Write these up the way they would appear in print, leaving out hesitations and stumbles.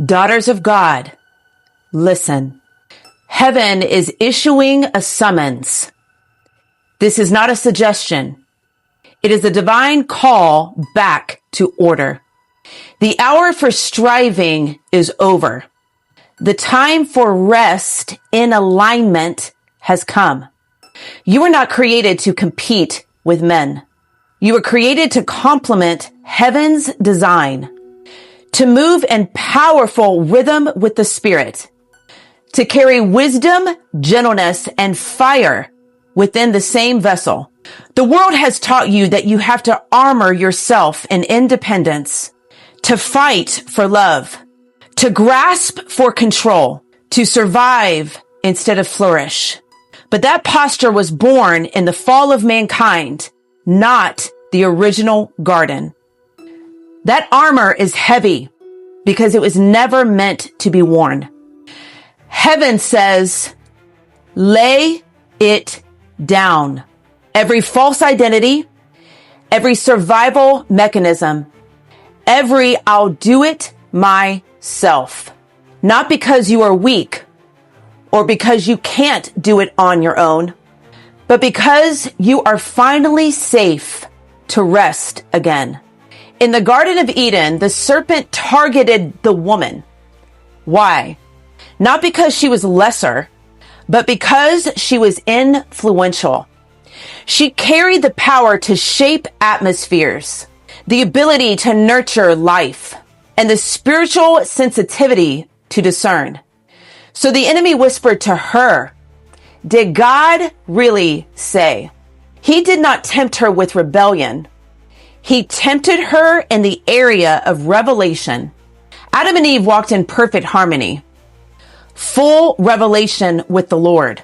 Daughters of God, listen. Heaven is issuing a summons. This is not a suggestion. It is a divine call back to order. The hour for striving is over. The time for rest in alignment has come. You were not created to compete with men. You were created to complement heaven's design, to move in powerful rhythm with the Spirit, to carry wisdom, gentleness, and fire within the same vessel. The world has taught you that you have to armor yourself in independence, to fight for love, to grasp for control, to survive instead of flourish. But that posture was born in the fall of mankind, not the original garden. That armor is heavy because it was never meant to be worn. Heaven says, lay it down. Every false identity, every survival mechanism, every I'll do it myself. Not because you are weak or because you can't do it on your own, but because you are finally safe to rest again. In the Garden of Eden, the serpent targeted the woman. Why? Not because she was lesser, but because she was influential. She carried the power to shape atmospheres, the ability to nurture life, and the spiritual sensitivity to discern. So the enemy whispered to her, did God really say? He did not tempt her with rebellion. He tempted her in the area of revelation. Adam and Eve walked in perfect harmony, full revelation with the Lord.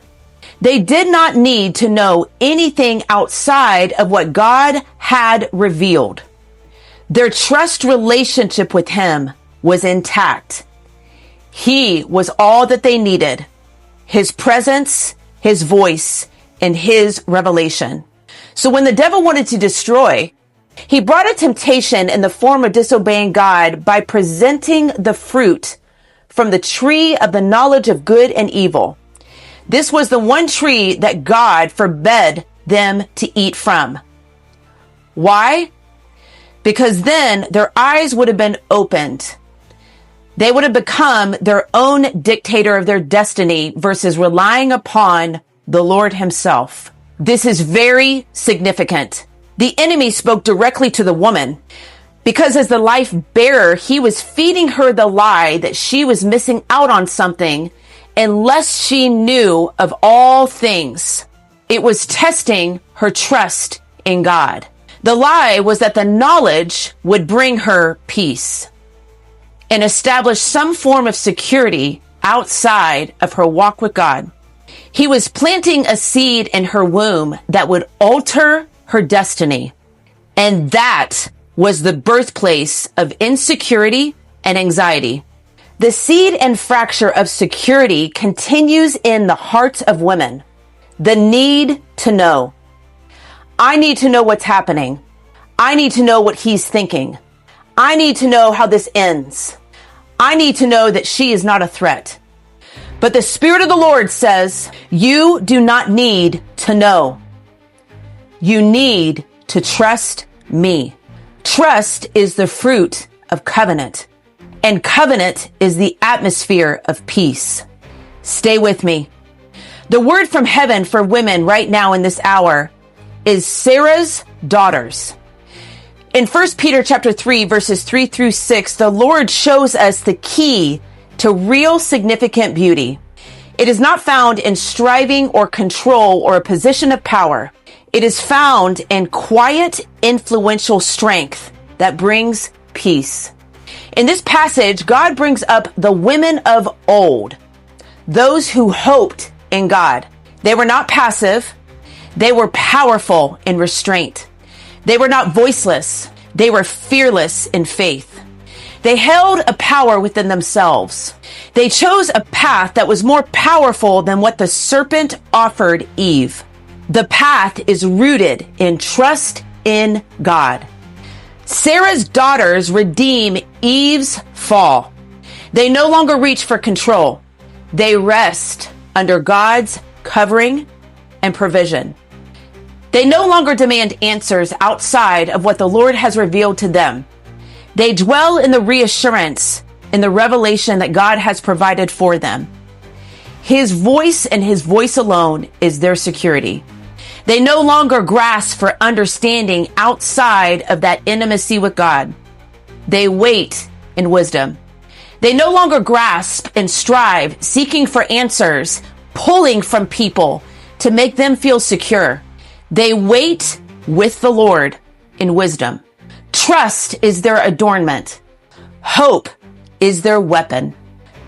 They did not need to know anything outside of what God had revealed. Their trust relationship with Him was intact. He was all that they needed. His presence, His voice, and His revelation. So when the devil wanted to destroy, he brought a temptation in the form of disobeying God by presenting the fruit from the tree of the knowledge of good and evil. This was the one tree that God forbade them to eat from. Why? Because then their eyes would have been opened. They would have become their own dictator of their destiny versus relying upon the Lord Himself. This is very significant. The enemy spoke directly to the woman because as the life bearer, he was feeding her the lie that she was missing out on something unless she knew of all things. It was testing her trust in God. The lie was that the knowledge would bring her peace and establish some form of security outside of her walk with God. He was planting a seed in her womb that would alter her destiny. And that was the birthplace of insecurity and anxiety. The seed and fracture of security continues in the hearts of women. The need to know. I need to know what's happening. I need to know what he's thinking. I need to know how this ends. I need to know that she is not a threat. But the Spirit of the Lord says, you do not need to know. You need to trust me. Trust is the fruit of covenant, and covenant is the atmosphere of peace. Stay with me. The word from heaven for women right now in this hour is Sarah's daughters. In 1 Peter chapter 3, verses 3 through 6, the Lord shows us the key to real significant beauty. It is not found in striving or control or a position of power. It is found in quiet, influential strength that brings peace. In this passage, God brings up the women of old, those who hoped in God. They were not passive. They were powerful in restraint. They were not voiceless. They were fearless in faith. They held a power within themselves. They chose a path that was more powerful than what the serpent offered Eve. The path is rooted in trust in God. Sarah's daughters redeem Eve's fall. They no longer reach for control. They rest under God's covering and provision. They no longer demand answers outside of what the Lord has revealed to them. They dwell in the reassurance, in the revelation that God has provided for them. His voice and his voice alone is their security. They no longer grasp for understanding outside of that intimacy with God. They wait in wisdom. They no longer grasp and strive, seeking for answers, pulling from people to make them feel secure. They wait with the Lord in wisdom. Trust is their adornment. Hope is their weapon.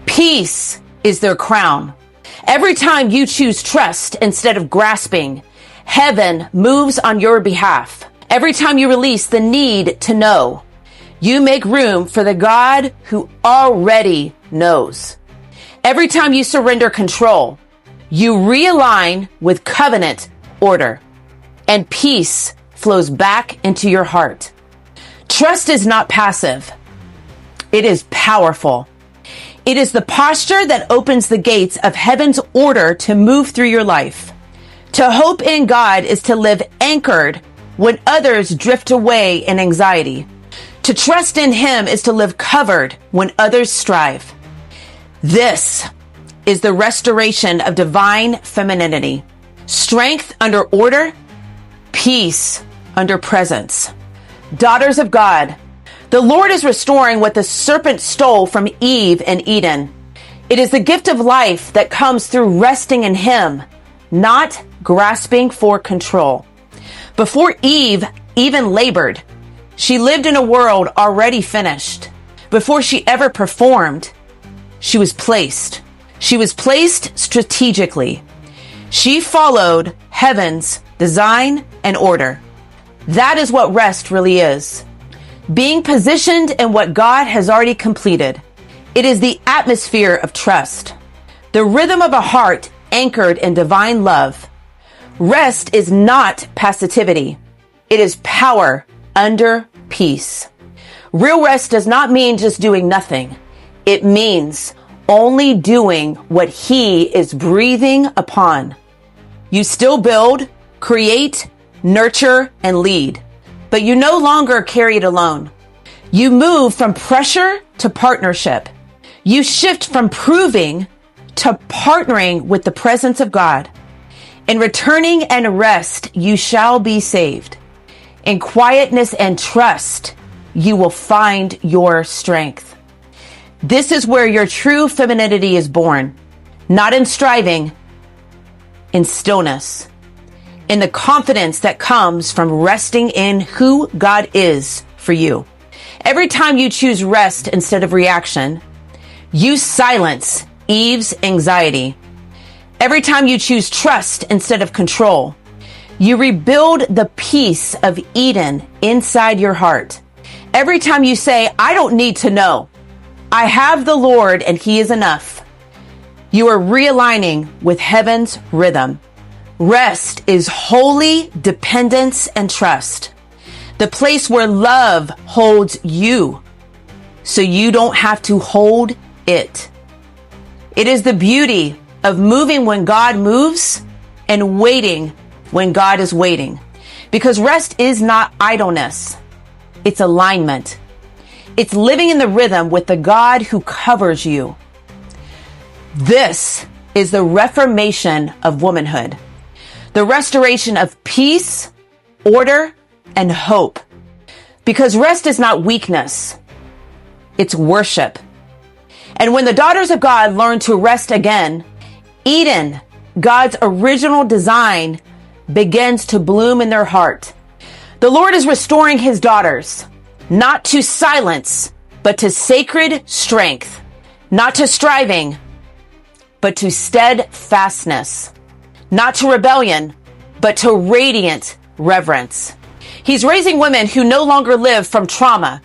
Peace is their crown. Every time you choose trust instead of grasping, heaven moves on your behalf. Every time you release the need to know, you make room for the God who already knows. Every time you surrender control, you realign with covenant order, and peace flows back into your heart. Trust is not passive. It is powerful. It is the posture that opens the gates of heaven's order to move through your life. To hope in God is to live anchored when others drift away in anxiety. To trust in him is to live covered when others strive. This is the restoration of divine femininity. Strength under order, peace under presence. Daughters of God, the Lord is restoring what the serpent stole from Eve in Eden. It is the gift of life that comes through resting in him, not grasping for control. Before Eve even labored, she lived in a world already finished. Before she ever performed, she was placed. She was placed strategically. She followed heaven's design and order. That is what rest really is. Being positioned in what God has already completed. It is the atmosphere of trust, the rhythm of a heart anchored in divine love. Rest is not passivity. It is power under peace. Real rest does not mean just doing nothing. It means only doing what he is breathing upon. You still build, create, nurture, and lead, but you no longer carry it alone. You move from pressure to partnership. You shift from proving to partnering with the presence of God. In returning and rest, you shall be saved. In quietness and trust, you will find your strength. This is where your true femininity is born, not in striving, in stillness, in the confidence that comes from resting in who God is for you. Every time you choose rest instead of reaction, you silence Eve's anxiety. Every time you choose trust instead of control, you rebuild the peace of Eden inside your heart. Every time you say, I don't need to know, I have the Lord and he is enough, you are realigning with heaven's rhythm. Rest is holy dependence and trust. The place where love holds you so you don't have to hold it. It is the beauty of moving when God moves and waiting when God is waiting. Because rest is not idleness. It's alignment. It's living in the rhythm with the God who covers you. This is the reformation of womanhood. The restoration of peace, order, and hope. Because rest is not weakness. It's worship. And when the daughters of God learn to rest again, Eden, God's original design, begins to bloom in their heart. The Lord is restoring his daughters, not to silence, but to sacred strength, not to striving, but to steadfastness, not to rebellion, but to radiant reverence. He's raising women who no longer live from trauma.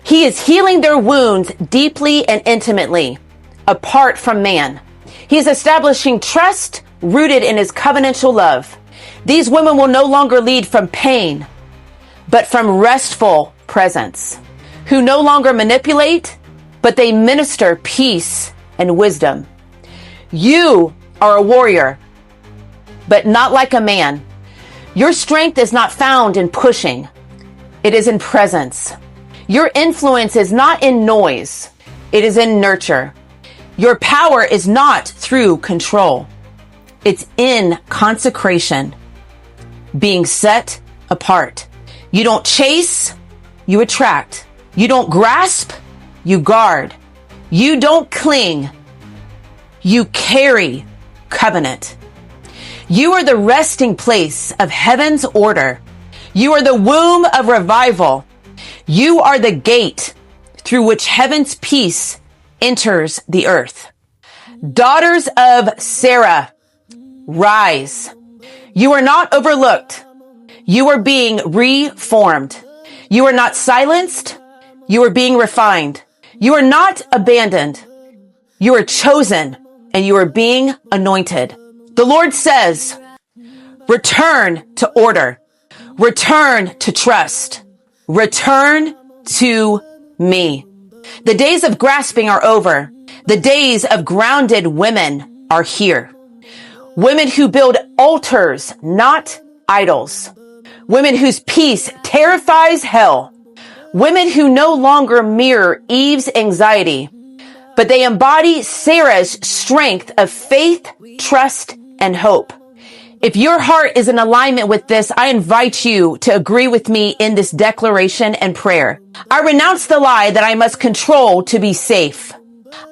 He is healing their wounds deeply and intimately, apart from man. He is establishing trust rooted in his covenantal love. These women will no longer lead from pain, but from restful presence, who no longer manipulate, but they minister peace and wisdom. You are a warrior, but not like a man. Your strength is not found in pushing. It is in presence. Your influence is not in noise. It is in nurture. Your power is not through control. It's in consecration, being set apart. You don't chase, you attract. You don't grasp, you guard. You don't cling, you carry covenant. You are the resting place of heaven's order. You are the womb of revival. You are the gate through which heaven's peace enters the earth. Daughters of Sarah, rise. You are not overlooked. You are being reformed. You are not silenced. You are being refined. You are not abandoned. You are chosen and you are being anointed. The Lord says, return to order. Return to trust. Return to me. The days of grasping are over. The days of grounded women are here. Women who build altars, not idols. Women whose peace terrifies hell. Women who no longer mirror Eve's anxiety, but they embody Sarah's strength of faith, trust, and hope. If your heart is in alignment with this, I invite you to agree with me in this declaration and prayer. I renounce the lie that I must control to be safe.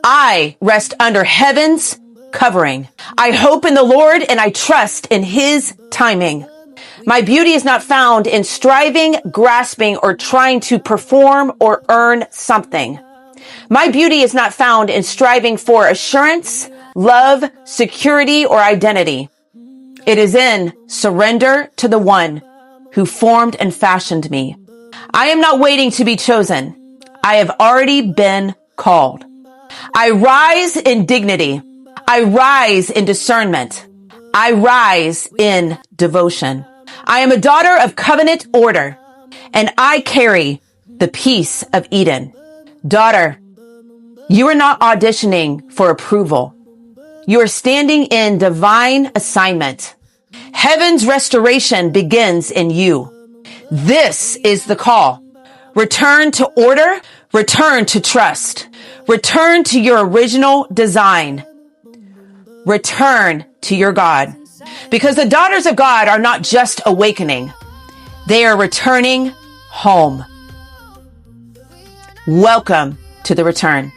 I rest under heaven's covering. I hope in the Lord and I trust in his timing. My beauty is not found in striving, grasping, or trying to perform or earn something. My beauty is not found in striving for assurance, love, security, or identity. It is in surrender to the one who formed and fashioned me. I am not waiting to be chosen. I have already been called. I rise in dignity. I rise in discernment. I rise in devotion. I am a daughter of covenant order, and I carry the peace of Eden. Daughter, you are not auditioning for approval. You are standing in divine assignment. Heaven's restoration begins in you. This is the call. Return to order. Return to trust. Return to your original design. Return to your God. Because the daughters of God are not just awakening. They are returning home. Welcome to the return.